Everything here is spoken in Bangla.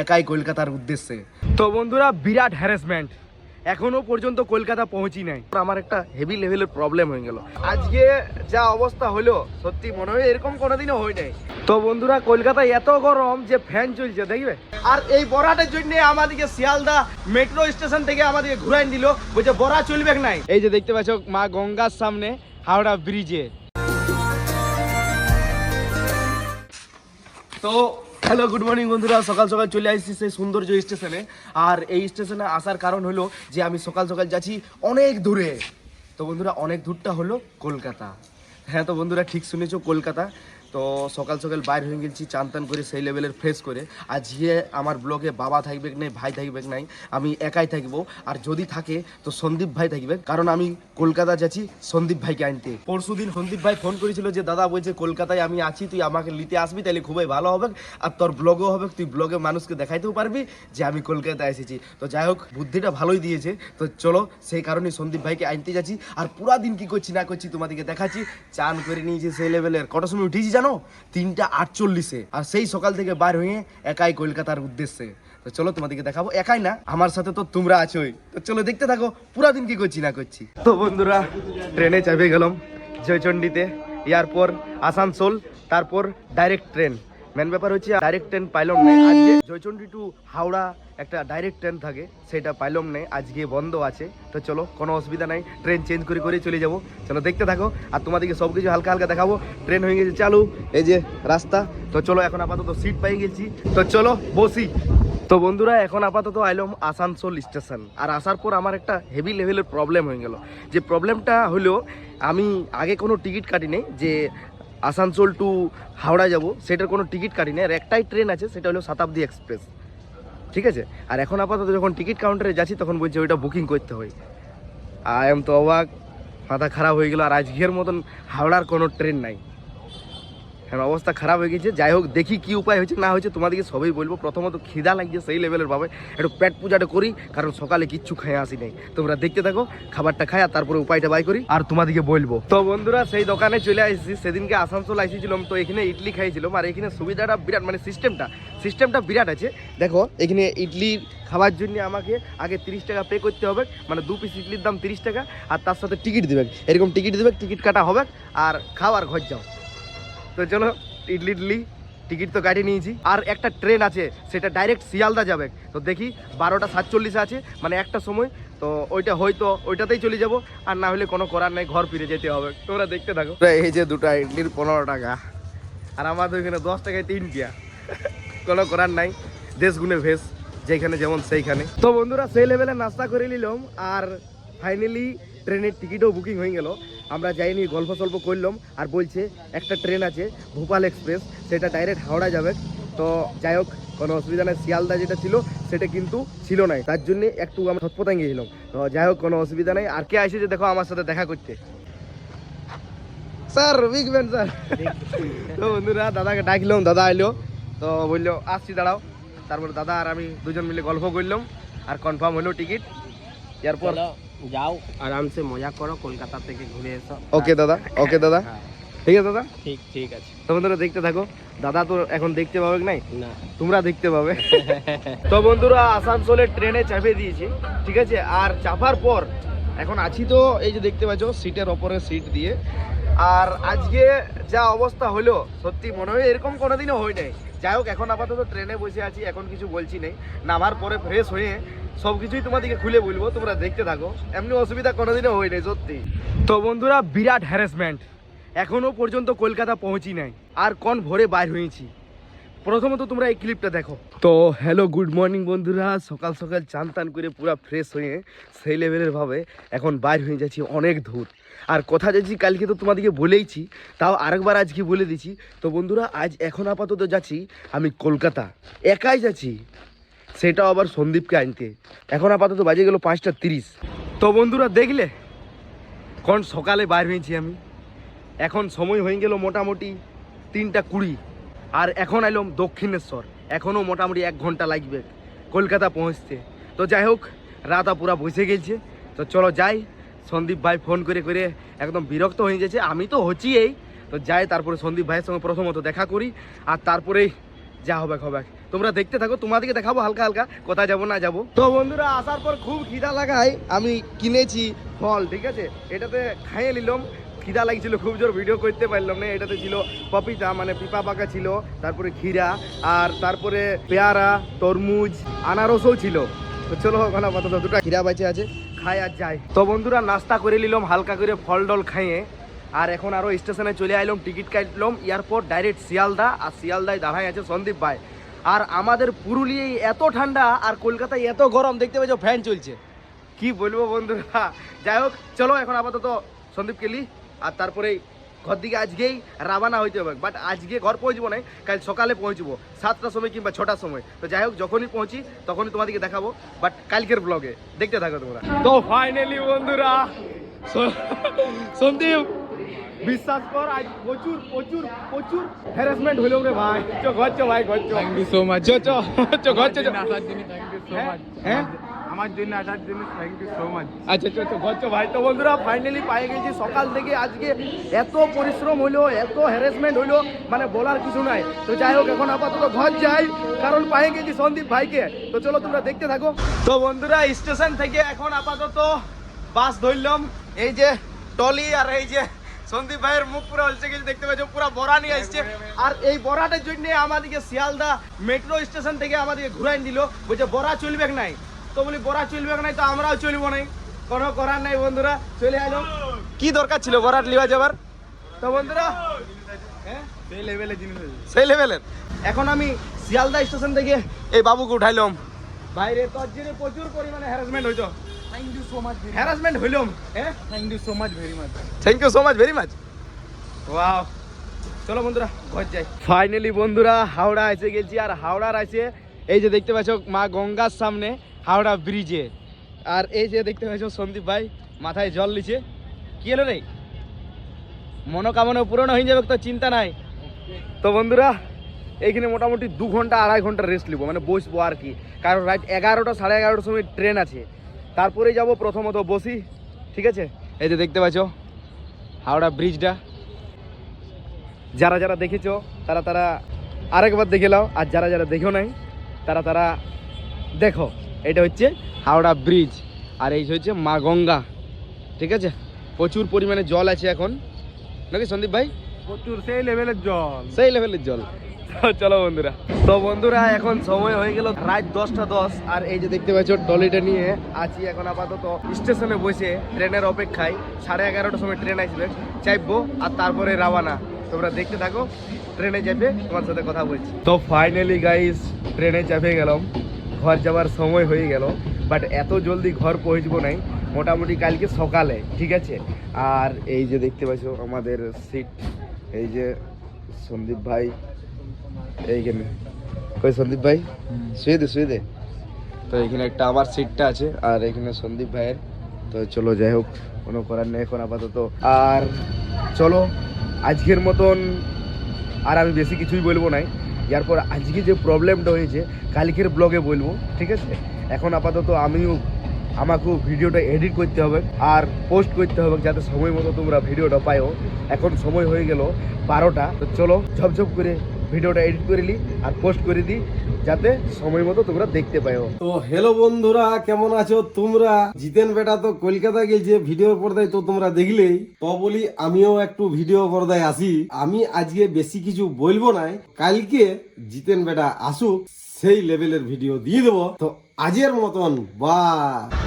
একাই কলকাতার উদ্দেশ্যে। তো বন্ধুরা বিরাট হ্যারাসমেন্ট, এখনো পর্যন্ত কলকাতা পৌঁছি নাই। আমার একটা হেভি লেভেলের প্রবলেম হয়ে গেল আজকে, যা অবস্থা হলো সত্যি মনে হয় এরকম কোনোদিনও হয় নাই। তো বন্ধুরা কলকাতায় এত গরম যে ফ্যান চলছে দেখবে, আর এই বরাটের জন্য আমাদেরকে শিয়ালদা মেট্রো স্টেশন থেকে আমাদেরকে ঘুরাই দিল, বলছে বরা চলবে নাই। এই যে দেখতে পাচ্ছ মা গঙ্গার সামনে হাওড়া ব্রিজে। তো হ্যালো গুড মর্নিং বন্ধুরা, সকাল সকাল চলে আসছি সেই সৌন্দর্য স্টেশনে। আর এই স্টেশনে আসার কারণ হলো যে আমি সকাল সকাল যাচ্ছি অনেক দূরে। তো বন্ধুরা অনেক দূরটা হলো কলকাতা। হ্যাঁ তো বন্ধুরা ঠিক শুনেছো, কলকাতা। তো সকাল সকাল বাইর হয়ে গেছি চান টান করে সেই লেভেলের ফ্রেশ করে। আজকে আমার ব্লগে বাবা থাকবে নাই, ভাই থাকবে নাই, আমি একাই থাকবো। আর যদি থাকে তো সন্দীপ ভাই থাকবে, কারণ আমি কলকাতা যাচ্ছি সন্দীপ ভাইকে আনতে। পরশুদিন সন্দীপ ভাই ফোন করেছিল যে দাদা বলছে কলকাতায় আমি আছি, তুই আমাকে নিতে আসবি, তাহলে খুবই ভালো হবে, আর তোর ব্লগও হবে, তুই ব্লগে মানুষকে দেখাইতেও পারবি যে আমি কলকাতায় এসেছি। তো যাই হোক বুদ্ধিটা ভালোই দিয়েছে। তো চলো সেই কারণে সন্দীপ ভাইকে আনতে যাচ্ছি। আর পুরা দিন কি করছি না করছি তোমাদেরকে দেখাচ্ছি। চান করে নিয়েছি সেই লেভেলের। কটার সময় উঠেছি জানো? 3:48। আর সেই সকাল থেকে বার হয়ে একাই কলকাতার উদ্দেশ্যে। তো চলো তোমাদেরকে দেখাবো, একাই না আমার সাথে তো তোমরা আছোই। তো চলো দেখতে থাকো পুরা দিন কি করছি না করছি। তো বন্ধুরা ট্রেনে চাপে গেলাম জয়চন্ডীতে, এয়ারপোর্ট আসানসোল, তারপর ডাইরেক্ট ট্রেন। মেন ব্যাপার হচ্ছে ডাইরেক্ট ট্রেন পাইলাম না আজকে। জয়চন্ডী টু হাওড়া একটা ডাইরেক্ট ট্রেন থাকে, সেটা পাইলাম না, আজকে বন্ধ আছে। তো চলো কোনো অসুবিধা নাই, ট্রেন চেঞ্জ করে করে চলে যাবো। চলো দেখতে থাকো, আর তোমাদেরকে সব কিছু হালকা হালকা দেখাবো। ট্রেন হয়ে গেছে চালু, এই যে রাস্তা। তো চলো এখন আপাতত সিট পাই গেছি, তো চলো বসি। তো বন্ধুরা এখন আপাতত আইলাম আসানসোল স্টেশন। আর আসার পর আমার একটা হেভি লেভেলের প্রবলেম হয়ে গেল। যে প্রবলেমটা হলো, আমি আগে কোনো টিকিট কাটি নেই যে আসানসোল টু হাওড়া যাব, সেটার কোনো টিকিট কাটি নেই। আর একটাই ট্রেন আছে, সেটা হলো শতাব্দী এক্সপ্রেস, ঠিক আছে। আর এখন আপাতত যখন টিকিট কাউন্টারে যাচ্ছি তখন বলছে ওইটা বুকিং করতে হয়। আই এম তো অবাক, মাথা খারাপ হয়ে গেল। আর আজকের মতন হাওড়ার কোনো ট্রেন নাই, এখন অবস্থা খারাপ হয়ে গেছে। যাই হোক দেখি কি উপায় হয়েছে না হয়েছে তোমাদেরকে সবই বলবো। প্রথমত খিদা লাগছে সেই লেভেলের ভাবে, একটু পেট পূজাটা করি, কারণ সকালে কিচ্ছু খেয়ে আসি নাই। তোমরা দেখতে থাকো, খাবারটা খাই আর তারপরে উপায়টা বাই করি আর তোমাদেরকে বলবো। তো বন্ধুরা সেই দোকানে চলে আসছি, সেদিনকে আসানসোল আসছিলাম, তো এখানে ইডলি খাইছিলাম। আর এখানে সুবিধাটা বিরাট, মানে সিস্টেমটা বিরাট আছে। দেখো এখানে ইডলি খাওয়ার জন্য আমাকে আগে 30 টাকা পে করতে হবে, মানে 2 পিস ইডলির দাম 30 টাকা, আর তার সাথে টিকিট দেবে, এরকম টিকিট দেবে, টিকিট কাটা হবে আর খাওয়ার ঘর যাও। তো চলো ইডলি টিকিট তো কাটিয়ে নিয়েছি। আর একটা ট্রেন আছে সেটা ডাইরেক্ট শিয়ালদা যাবে, তো দেখি 12:47 আছে, মানে একটা সময়। তো ওইটা হয়তো ওইটাতেই চলে যাব, আর না হলে কোনো করার নাই, ঘর ফিরে যেতে হবে। তোমরা দেখতে থাকো। এই যে দুটো ইডলির 15 টাকা, আর আমাদের ওইখানে 10 টাকায় 3টা। কোনো করার নাই, দেশ গুনে ভেস, যেখানে যেমন সেইখানে। তো বন্ধুরা সেই লেভেলে নাস্তা করে নিলাম, আর ফাইনালি ট্রেনের টিকিটও বুকিং হয়ে গেল। আমরা যাইনি, গল্প সল্প করলাম। আর বলছে একটা ট্রেন আছে ভোপাল এক্সপ্রেস, সেটা ডাইরেক্ট হাওড়া যাবে। তো যাই হোক কোনো অসুবিধা নেই, শিয়ালদা যেটা ছিল সেটা কিন্তু ছিল না, তার জন্য একটু আমরা ছটপটাই গিয়েছিলাম। তো যাই হোক কোনো অসুবিধা নেই। আর কে আসে যে দেখো আমার সাথে দেখা করতে, স্যার বিগ ম্যান স্যার। তো বন্ধুরা দাদাকে ডাকলাম, দাদা এলো, তো বললো আসছি দাঁড়াও। তারপর দাদা আর আমি দুজন মিলে গল্প করলাম, আর কনফার্ম হলো টিকিট। এরপর যাও আরামসে মজা করো, কলকাতা থেকে ঘুরে এসো। ওকে দাদা, ওকে দাদা, ঠিক আছে দাদা, ঠিক আছে। তো বন্ধুরা দেখতে থাকো। দাদা তো এখন দেখতে পাবে নাই, না তোমরা দেখতে পাবে। তো বন্ধুরা আসানসোলে ট্রেনে চাপে দিয়েছি, ঠিক আছে। আর চাপার পর এখন আছি তো এই যে দেখতে পাচ্ছ সিটের ওপরে সিট দিয়ে। আর আজকে যা অবস্থা হলো সত্যি মনে হয় এরকম কোনোদিনও হয় নাই। যাই হোক এখন আপাতত ট্রেনে বসে আছি, এখন কিছু বলছি নেই, নামার পরে ফ্রেশ হয়ে সব কিছুই তোমাদেরকে খুলে বলবো, তোমরা দেখতে থাকো। এমনি অসুবিধা কোনোদিনও হয় নাই সত্যি। তো বন্ধুরা বিরাট হ্যারাসমেন্ট, এখনো পর্যন্ত কলকাতা পৌঁছি নাই, আর কোন ভোরে বাইর হয়েছি। প্রথমত তোমরা এই ক্লিপটা দেখো। তো হ্যালো গুড মর্নিং বন্ধুরা, সকাল সকাল চান টান করে পুরো ফ্রেশ হয়ে সেই লেভেলের ভাবে এখন বাইর হয়ে যাচ্ছি অনেক দূর। আর কথা যাচ্ছি কালকে তো তোমাদেরকে বলেইছি, তাও আরেকবার আজকে বলে দিচ্ছি। তো বন্ধুরা আজ এখন আপাতত যাচ্ছি আমি কলকাতা, একাই যাচ্ছি, সেটাও আবার সন্দীপকে আনতে। এখন আপাতত বাজে গেল 5:30। তো বন্ধুরা দেখলে কোন সকালে বাইর হয়েছি আমি, এখন সময় হয়ে গেল মোটামুটি 3:20। আর এখন এলাম দক্ষিণেশ্বর, এখনও মোটামুটি 1 ঘন্টা লাগবে কলকাতা পৌঁছতে। তো যাই হোক রাত পুরা বসে গেছে, তো চলো যাই। সন্দীপ ভাই ফোন করে করে একদম বিরক্ত হয়ে গেছে, আমি তো হচ্ছি এই। তো যাই, তারপরে সন্দীপ ভাইয়ের সঙ্গে প্রথমত দেখা করি, আর তারপরেই যা হবে হবে। তোমরা দেখতে থাকো, তোমাদেরকে দেখাবো হালকা হালকা কোথায় যাবো না যাবো। তো বন্ধুরা আসার পর খুব খিদা লাগায় আমি কিনেছি ফল, ঠিক আছে, এটাতে খাইয়ে নিলাম। খিদা লাগছিল খুব জোর, ভিডিও করতে পারলাম না। এটাতে ছিল পপিতা মানে পিপা পাকা ছিল, তারপরে ক্ষীরা, আর তারপরে পেয়ারা, তরমুজ, আনারসও ছিল। তো চলো ওখানে আপাতত দুটো ক্ষীরা বেঁচে আছে, খাই আর যাই। তো বন্ধুরা নাস্তা করে নিলাম হালকা করে ফল ডল খাইয়ে, আর এখন আরও স্টেশনে চলে আইলাম, টিকিট কাটলাম এয়ারপোর্ট ডাইরেক্ট শিয়ালদা। আর শিয়ালদায় দাঁড়ায় আছে সন্দীপ ভাই। আর আমাদের পুরুলিয়ায় এত ঠান্ডা আর কলকাতায় এত গরম, দেখতে পাচ্ছ ফ্যান চলছে, কি বলবো বন্ধুরা। যাই হোক চলো এখন আপাতত সন্দীপকে লি, আর তারপরে ঘর দিকে আজকেই রাবানা হইতে হবে। বাট আজকে ঘর পৌঁছবো না, কাল সকালে পৌঁছবো 7টার সময় কিংবা 6টার সময়। তো যাই হোক যখনই পৌঁছি তখনই তোমাদেরকে দেখাবো, বাট কালকের ব্লগে দেখতে থাকো তোমরা। তো ফাইনালি বন্ধুরা সন্দীপ বিশ্বাস কর আজ প্রচুর প্রচুর প্রচুর হ্যারাসমেন্ট হইল রে ভাই। চো ঘর চো ভাই, ঘর চো। Thank you so much. চো চো চো ঘর চো। আসার জন্য থ্যাংক ইউ সো মাচ। হ্যাঁ আমার জন্য আসার জন্য থ্যাংক ইউ সো মাচ। আচ্ছা চো চো ঘর চো ভাই। তো বন্ধুরা ফাইনালি পাই গেছি, সকাল থেকে আজকে এত পরিশ্রম হইলো, এত হ্যারাসমেন্ট হইলো, মানে বলার কিছু নাই। তো যাই হোক এখন আপাতত ঘর যাই, কারণ পাই গেছি সন্দীপ ভাইকে। তো চলো তোমরা দেখতে থাকো। তো বন্ধুরা স্টেশন থেকে এখন আপাতত বাস ধরলাম, এই যে টলি, আর এই যে সন্দীপ ভাইয়ের মুখ পুরো হলসে গেছে, দেখতে পাচ্ছ পুরো বড়া নিয়ে আসছে। আর এই বড়াটার জন্য আমাদেরকে শিয়ালদা মেট্রো স্টেশন থেকে আমাদেরকে ঘুরাই দিল, বলছে বড়া চলবে নাই। তো বলি বড়া চলবে নাই তো আমরাও চলবো নাই, কোনো করার নাই। বন্ধুরা চলে এলাম, কি দরকার ছিল বড়াট লিওয়া যাবার। তো বন্ধুরা হ্যাঁ সেই লেভেলের জিনিস আছে। সেই লেভেলের। এখন আমি শিয়ালদা স্টেশন থেকে এই বাবুকে উঠাইলাম। বাইরে তোর জন্য প্রচুর পরিমাণে হ্যারাসমেন্ট হইতো। Thank you so much. Harassment হইলাম, হ্যাঁ thank you so much very much. Thank you so much very much. Wow, চলো বন্ধুরা ঘর যাই। ফাইনালি বন্ধুরা হাওড়া এসে গেছি, আর হাওড়ার আছে এই যে দেখতে পাচ্ছ মা গঙ্গার সামনে হাওড়া ব্রিজে। আর এই যে দেখতে পাচ্ছ সন্দীপ ভাই মাথায় জল নিচ্ছে। কি হলো রে, মনোকামনা পূরণ হয়ে যাবে, তো চিন্তা নাই। তো বন্ধুরা এইখানে মোটামুটি 2 ঘন্টা 2.5 ঘন্টা রেস্ট নিবো, মানে বসবো আর কি, কারণ রাত 11টা 11:30 সময় ট্রেন আছে। তারপরে যাব প্রথমত বসি, ঠিক আছে। এই যে দেখতে পাচ্ছ হাওড়া ব্রিজটা, যারা যারা দেখেছো তারা তারা আরেকবার দেখে নাও, আর যারা যারা দেখো নাই তারা তারা দেখো। এটা হচ্ছে হাওড়া ব্রিজ, আর এই হচ্ছে মা গঙ্গা, ঠিক আছে। প্রচুর পরিমাণে জল আছে এখন, নাকি সন্দীপ ভাই? প্রচুর সেই লেভেলের জল। সেই লেভেলের জল। চলো বন্ধুরা। তো বন্ধুরা এখন সময় হয়ে গেল রাত 10টা 10, আর এই যে দেখতে পাচ্ছ টলিটা নিয়ে আছি এখন আপাতত স্টেশনে বসে ট্রেনের অপেক্ষায়। 11:30টার সময় ট্রেন আসবে, চাইবো আর তারপরে রাওয়ানা। তোমরা দেখতে থাকো, ট্রেনে চেপে তোমার সাথে কথা বলছি। তো ফাইনালি গাইস ট্রেনে চেপে গেলাম, ঘর যাওয়ার সময় হয়ে গেল। বাট এত জলদি ঘর পৌঁছবো নাই, মোটামুটি কালকে সকালে, ঠিক আছে। আর এই যে দেখতে পাচ্ছ আমাদের সিট, এই যে সন্দীপ ভাই এইখানে। কই সন্দীপ ভাই, শুয়ে দে শুয়ে দে। তো এখানে একটা আমার সিটটা আছে, আর এখানে সন্দীপ ভাইয়ের। তো চলো যাই হোক, কোনো করার নেই এখন আপাতত। আর চলো আজকের মতন আর আমি বেশি কিছুই বলবো নাই। এরপর আজকে যে প্রবলেমটা হয়েছে কালকের ব্লগে বলবো, ঠিক আছে। এখন আপাতত আমাকেও ভিডিওটা এডিট করতে হবে আর পোস্ট করতে হবে, যাতে সময় মতো তোমরা ভিডিওটা পাইও। এখন সময় হয়ে গেল 12টা। তো চলো ঝপঝপ করে ভিডিওটা এডিট করে নিই আর পোস্ট করে দিই, যাতে সময় মতো তোমরা দেখতে পাইও। তো হ্যালো বন্ধুরা, কেমন আছো তোমরা? জিতেন বেটা তো কলকাতা গেছে, ভিডিও পর্দায় তো তোমরা দেখলেই। তো বলি আমিও একটু ভিডিও পর্দায় আসি। আমি আজকে বেশি কিছু বলবো না, কালকে জিতেন বেটা আসুক, সেই লেভেলের ভিডিও দিয়ে দেবো। তো আজের মতন বাই।